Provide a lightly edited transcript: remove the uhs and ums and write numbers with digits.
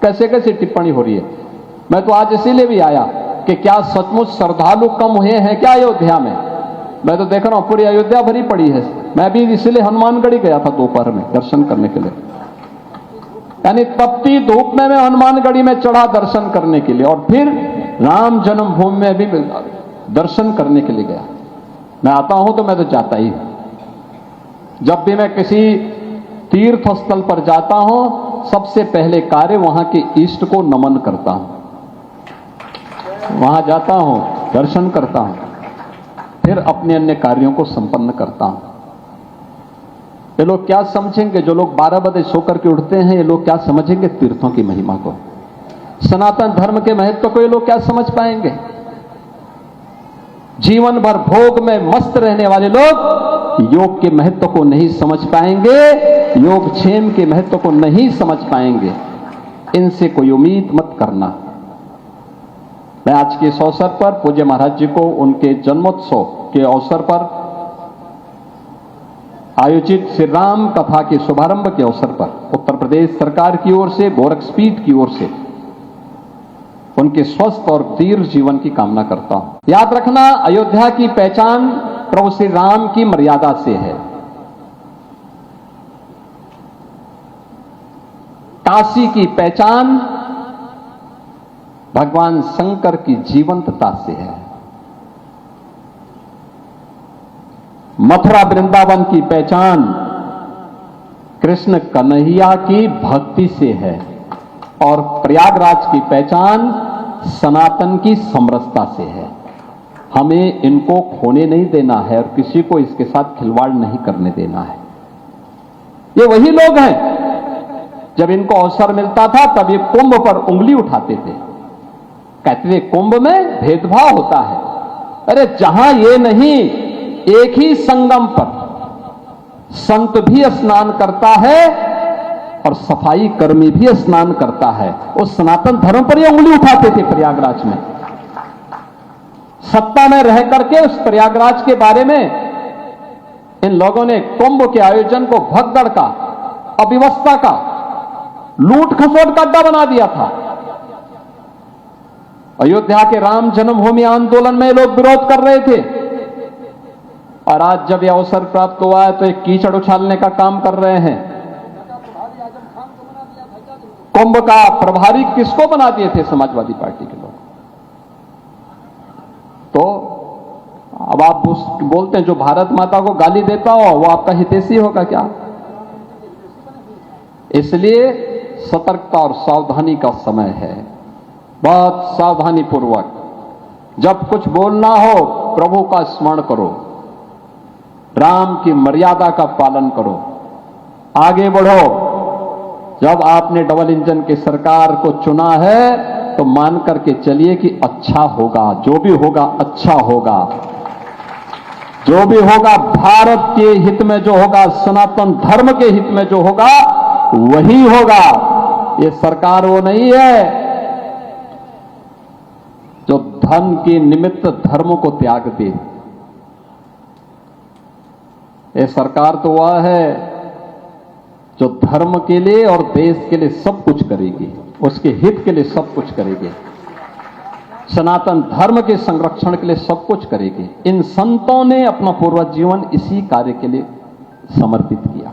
कैसे कैसे टिप्पणी हो रही है। मैं तो आज इसीलिए भी आया कि क्या सचमुच श्रद्धालु कम हुए हैं क्या अयोध्या में। मैं तो देख रहा हूं पूरी अयोध्या भरी पड़ी है। मैं भी इसीलिए हनुमानगढ़ी गया था दोपहर में दर्शन करने के लिए, यानी तपती धूप में मैं हनुमानगढ़ी में चढ़ा दर्शन करने के लिए, और फिर राम जन्मभूमि में भी दर्शन करने के लिए गया। मैं आता हूं तो मैं तो जाता ही हूं। जब भी मैं किसी तीर्थ स्थल पर जाता हूं सबसे पहले कार्य वहां के इष्ट को नमन करता हूं, वहां जाता हूं, दर्शन करता हूं, फिर अपने अन्य कार्यों को संपन्न करता हूं। ये लोग क्या समझेंगे, जो लोग 12 बजे सोकर के उठते हैं, ये लोग क्या समझेंगे तीर्थों की महिमा को, सनातन धर्म के महत्व को ये लोग क्या समझ पाएंगे। जीवन भर भोग में मस्त रहने वाले लोग योग के महत्व को नहीं समझ पाएंगे, योगक्षेम के महत्व को नहीं समझ पाएंगे। इनसे कोई उम्मीद मत करना। मैं आज के इस अवसर पर पूज्य महाराज जी को उनके जन्मोत्सव के अवसर पर आयोजित श्री राम कथा के शुभारंभ के अवसर पर उत्तर प्रदेश सरकार की ओर से, गोरक्षपीठ की ओर से उनके स्वस्थ और दीर्घ जीवन की कामना करता हूं। याद रखना, अयोध्या की पहचान प्रभु श्री राम की मर्यादा से है, काशी की पहचान भगवान शंकर की जीवंतता से है, मथुरा वृंदावन की पहचान कृष्ण कन्हैया की भक्ति से है, और प्रयागराज की पहचान सनातन की समरसता से है। हमें इनको खोने नहीं देना है और किसी को इसके साथ खिलवाड़ नहीं करने देना है। ये वही लोग हैं जब इनको अवसर मिलता था तब ये कुंभ पर उंगली उठाते थे, कहते थे कुंभ में भेदभाव होता है। अरे जहां ये नहीं, एक ही संगम पर संत भी स्नान करता है और सफाई कर्मी भी स्नान करता है, उस सनातन धर्म पर ये उंगली उठाते थे प्रयागराज में। सत्ता में रह करके उस प्रयागराज के बारे में इन लोगों ने कुंभ के आयोजन को भगदड़ का, अव्यवस्था का, लूट खसोट का अड्डा बना दिया था। अयोध्या के राम जन्मभूमि आंदोलन में लोग विरोध कर रहे थे, और आज जब यह अवसर प्राप्त हुआ है तो एक कीचड़ उछालने का काम कर रहे हैं। कुंभ का प्रभारी किसको बना दिए थे? समाजवादी पार्टी के लोग। तो अब आप बोलते हैं जो भारत माता को गाली देता हो वो आपका हितैषी होगा क्या? इसलिए सतर्कता और सावधानी का समय है, बहुत सावधानी पूर्वक। जब कुछ बोलना हो प्रभु का स्मरण करो, राम की मर्यादा का पालन करो, आगे बढ़ो। जब आपने डबल इंजन की सरकार को चुना है तो मान करके चलिए कि अच्छा होगा, जो भी होगा अच्छा होगा, जो भी होगा भारत के हित में जो होगा, सनातन धर्म के हित में जो होगा वही होगा। ये सरकार वो नहीं है जो धन के निमित्त धर्म को त्याग दे। ये सरकार तो वह है जो धर्म के लिए और देश के लिए सब कुछ करेगी, उसके हित के लिए सब कुछ करेगी, सनातन धर्म के संरक्षण के लिए सब कुछ करेगी। इन संतों ने अपना पूरा जीवन इसी कार्य के लिए समर्पित किया।